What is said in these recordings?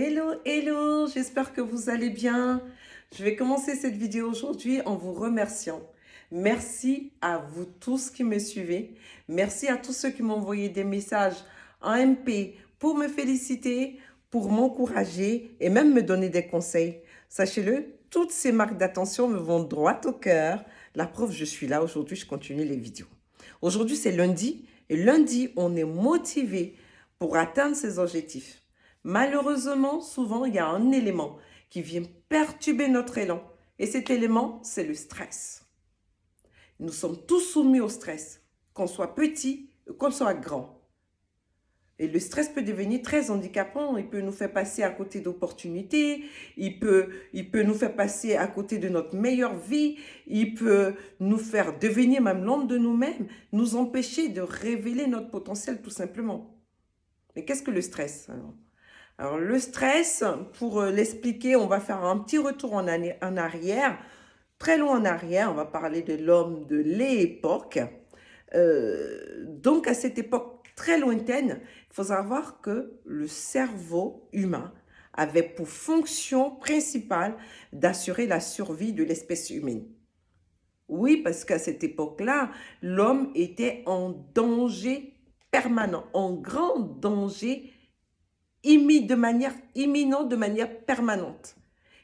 Hello, hello, j'espère que vous allez bien. Je vais commencer cette vidéo aujourd'hui en vous remerciant. Merci à vous tous qui me suivez. Merci à tous ceux qui m'ont envoyé des messages en MP pour me féliciter, pour m'encourager et même me donner des conseils. Sachez-le, toutes ces marques d'attention me vont droit au cœur. La preuve, je suis là aujourd'hui, je continue les vidéos. Aujourd'hui, c'est lundi et lundi, on est motivé pour atteindre ses objectifs. Malheureusement, souvent, il y a un élément qui vient perturber notre élan. Et cet élément, c'est le stress. Nous sommes tous soumis au stress, qu'on soit petit ou qu'on soit grand. Et le stress peut devenir très handicapant. Il peut nous faire passer à côté d'opportunités. Il peut nous faire passer à côté de notre meilleure vie. Il peut nous faire devenir même l'ombre de nous-mêmes, nous empêcher de révéler notre potentiel tout simplement. Mais qu'est-ce que le stress alors, le stress, pour l'expliquer, on va faire un petit retour en arrière, très loin en arrière. On va parler de l'homme de l'époque. Donc, à cette époque très lointaine, il faut savoir que le cerveau humain avait pour fonction principale d'assurer la survie de l'espèce humaine. Oui, parce qu'à cette époque-là, l'homme était en danger permanent, en grand danger imminent de manière permanente.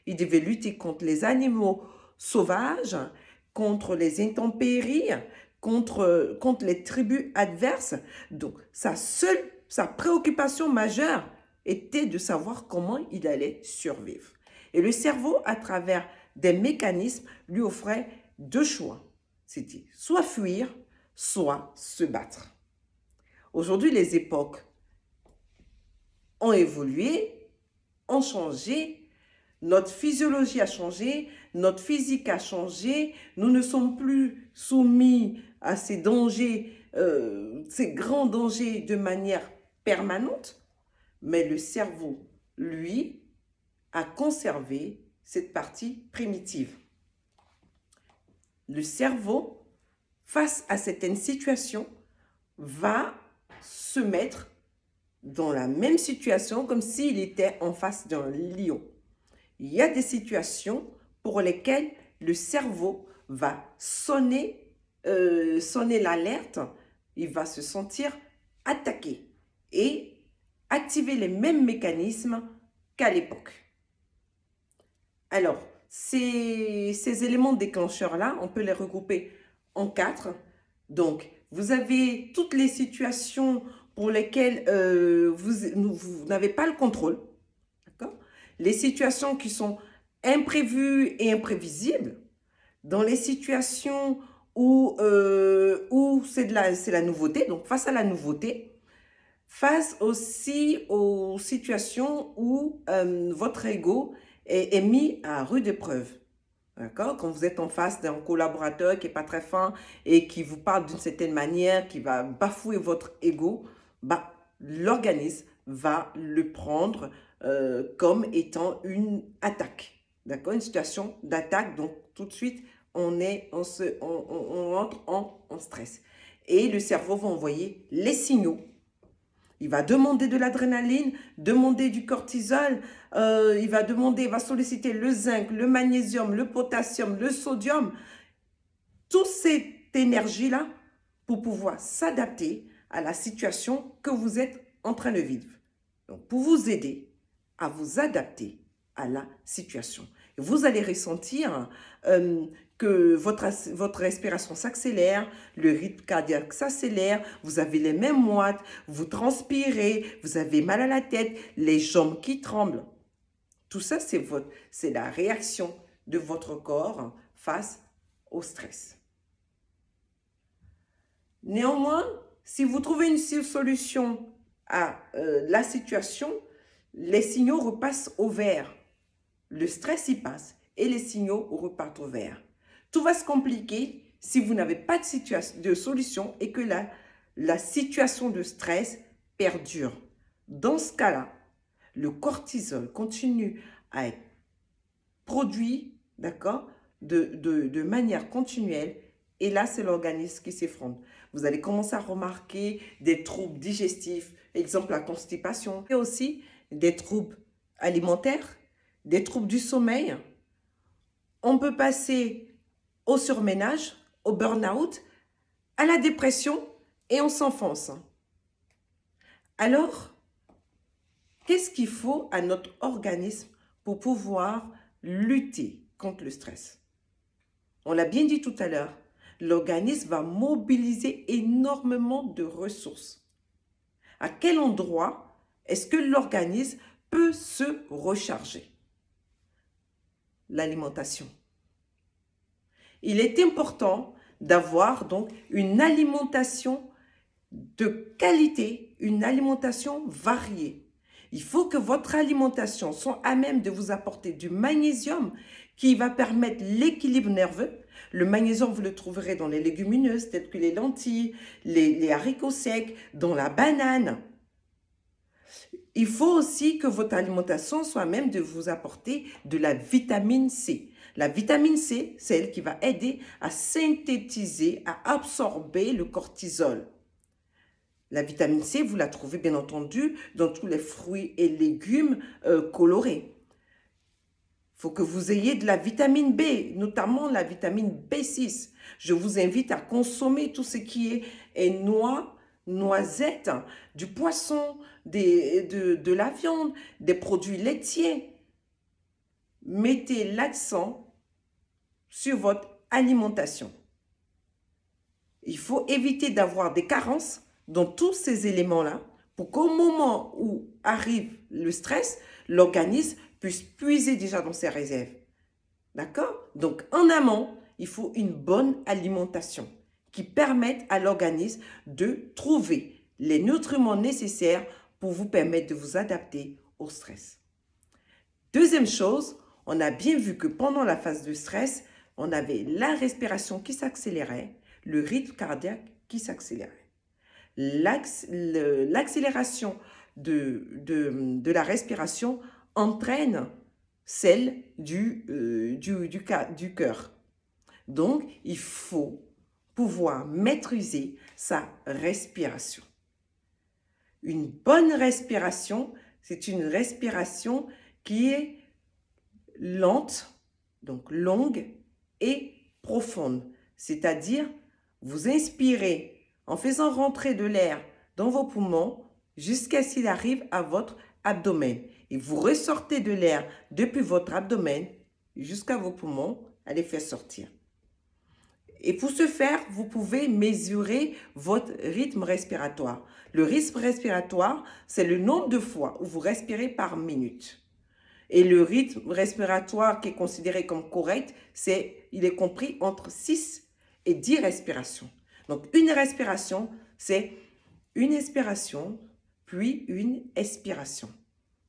Il devait lutter contre les animaux sauvages, contre les intempéries, contre les tribus adverses. Donc, sa préoccupation majeure était de savoir comment il allait survivre. Et le cerveau, à travers des mécanismes, lui offrait deux choix. C'était soit fuir, soit se battre. Aujourd'hui, les époques ont évolué, ont changé, notre physiologie a changé, notre physique a changé, nous ne sommes plus soumis à ces dangers, ces grands dangers de manière permanente, mais le cerveau, lui, a conservé cette partie primitive. Le cerveau, face à certaines situations, va se mettre dans la même situation comme s'il était en face d'un lion. Il y a des situations pour lesquelles le cerveau va sonner l'alerte, il va se sentir attaqué et activer les mêmes mécanismes qu'à l'époque. Alors, ces éléments déclencheurs-là, on peut les regrouper en 4. Donc, vous avez toutes les situations pour lesquelles vous n'avez pas le contrôle. D'accord ? Les situations qui sont imprévues et imprévisibles. Dans les situations où c'est la nouveauté, donc face à la nouveauté. Face aussi aux situations où votre ego est mis à rude épreuve. D'accord? Quand vous êtes en face d'un collaborateur qui n'est pas très fin et qui vous parle d'une certaine manière, qui va bafouer votre ego, bah, l'organisme va le prendre comme étant une attaque. D'accord? Une situation d'attaque. Donc, tout de suite, on entre en stress. Et le cerveau va envoyer les signaux. Il va demander de l'adrénaline, demander du cortisol, il va solliciter le zinc, le magnésium, le potassium, le sodium, toute cette énergie-là pour pouvoir s'adapter à la situation que vous êtes en train de vivre. Donc, pour vous aider à vous adapter à la situation. Et vous allez ressentir que votre respiration s'accélère, le rythme cardiaque s'accélère, vous avez les mêmes moites, vous transpirez, vous avez mal à la tête, les jambes qui tremblent. Tout ça, c'est la réaction de votre corps face au stress. Néanmoins, si vous trouvez une solution à la situation, les signaux repassent au vert. Le stress y passe et les signaux repartent au vert. Tout va se compliquer si vous n'avez pas de solution et que la situation de stress perdure. Dans ce cas-là, le cortisol continue à être produit, d'accord, de manière continuelle. Et là, c'est l'organisme qui s'effondre. Vous allez commencer à remarquer des troubles digestifs, exemple la constipation, et aussi des troubles alimentaires, des troubles du sommeil. On peut passer au surménage, au burn-out, à la dépression et on s'enfonce. Alors, qu'est-ce qu'il faut à notre organisme pour pouvoir lutter contre le stress? On l'a bien dit tout à l'heure, l'organisme va mobiliser énormément de ressources. À quel endroit est-ce que l'organisme peut se recharger? L'alimentation. Il est important d'avoir donc une alimentation de qualité, une alimentation variée. Il faut que votre alimentation soit à même de vous apporter du magnésium qui va permettre l'équilibre nerveux. Le magnésium, vous le trouverez dans les légumineuses, telles que les lentilles, les haricots secs, dans la banane. Il faut aussi que votre alimentation soit à même de vous apporter de la vitamine C. La vitamine C, c'est elle qui va aider à synthétiser, à absorber le cortisol. La vitamine C, vous la trouvez bien entendu dans tous les fruits et légumes colorés. Il faut que vous ayez de la vitamine B, notamment la vitamine B6. Je vous invite à consommer tout ce qui est noix, noisettes, du poisson, de la viande, des produits laitiers. Mettez l'accent sur votre alimentation. Il faut éviter d'avoir des carences dans tous ces éléments-là pour qu'au moment où arrive le stress, l'organisme puisse puiser déjà dans ses réserves. D'accord? Donc, en amont, il faut une bonne alimentation qui permette à l'organisme de trouver les nutriments nécessaires pour vous permettre de vous adapter au stress. Deuxième chose, on a bien vu que pendant la phase de stress, on avait la respiration qui s'accélérait, le rythme cardiaque qui s'accélérait. L'accélération de la respiration entraîne celle du cœur. Donc, il faut pouvoir maîtriser sa respiration. Une bonne respiration, c'est une respiration qui est lente, donc longue et profonde. C'est-à-dire, vous inspirez en faisant rentrer de l'air dans vos poumons jusqu'à ce qu'il arrive à votre abdomen. Et vous ressortez de l'air depuis votre abdomen jusqu'à vos poumons à les faire sortir. Et pour ce faire, vous pouvez mesurer votre rythme respiratoire. Le rythme respiratoire, c'est le nombre de fois où vous respirez par minute. Et le rythme respiratoire qui est considéré comme correct, il est compris entre 6 et 10 respirations. Donc, une respiration, c'est une expiration, puis une expiration.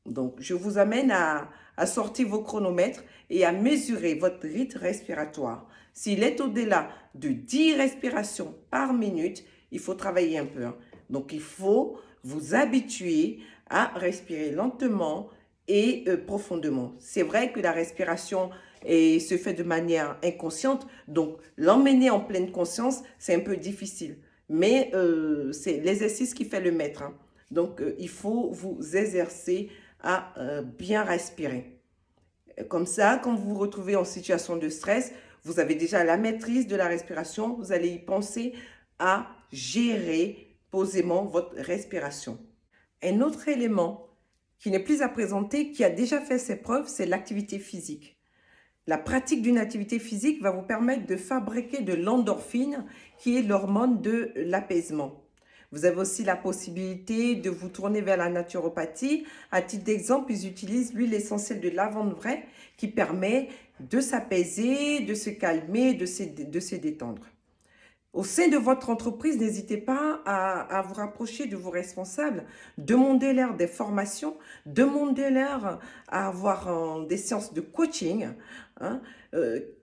Donc, je vous amène à sortir vos chronomètres et à mesurer votre rythme respiratoire. S'il est au-delà de 10 respirations par minute, il faut travailler un peu. Donc, il faut vous habituer à respirer lentement et profondément. C'est vrai que la respiration se fait de manière inconsciente, donc l'emmener en pleine conscience, c'est un peu difficile. Mais c'est l'exercice qui fait le maître. Donc, il faut vous exercer à bien respirer. Comme ça, quand vous vous retrouvez en situation de stress, vous avez déjà la maîtrise de la respiration, vous allez y penser à gérer posément votre respiration. Un autre élément qui n'est plus à présenter, qui a déjà fait ses preuves, c'est l'activité physique. La pratique d'une activité physique va vous permettre de fabriquer de l'endorphine, qui est l'hormone de l'apaisement. Vous avez aussi la possibilité de vous tourner vers la naturopathie. À titre d'exemple, ils utilisent l'huile essentielle de lavande vraie qui permet de s'apaiser, de se calmer, de se détendre. Au sein de votre entreprise, n'hésitez pas à vous rapprocher de vos responsables, demandez-leur des formations, demandez-leur à avoir des séances de coaching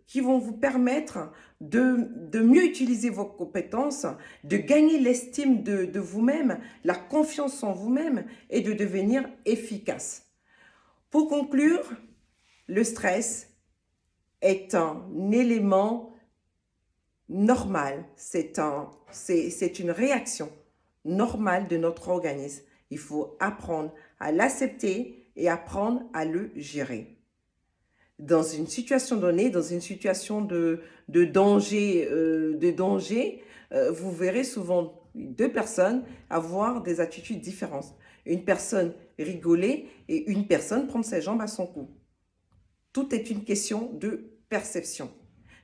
qui vont vous permettre de mieux utiliser vos compétences, de gagner l'estime de vous-même, la confiance en vous-même et de devenir efficace. Pour conclure, le stress est un élément normal, c'est une réaction normale de notre organisme. Il faut apprendre à l'accepter et apprendre à le gérer. Dans une situation donnée, dans une situation de danger, vous verrez souvent deux personnes avoir des attitudes différentes. Une personne rigoler et une personne prendre ses jambes à son cou. Tout est une question de perception.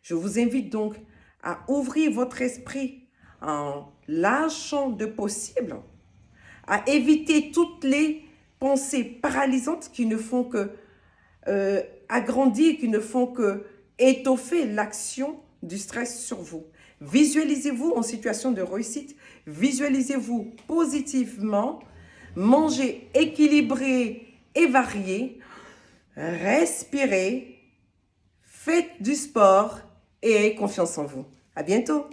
Je vous invite donc à ouvrir votre esprit en large champ de possibles, à éviter toutes les pensées paralysantes qui ne font que agrandir, qui ne font que étoffer l'action du stress sur vous. Visualisez-vous en situation de réussite, visualisez-vous positivement, mangez équilibré et varié, respirez, faites du sport et ayez confiance en vous. À bientôt!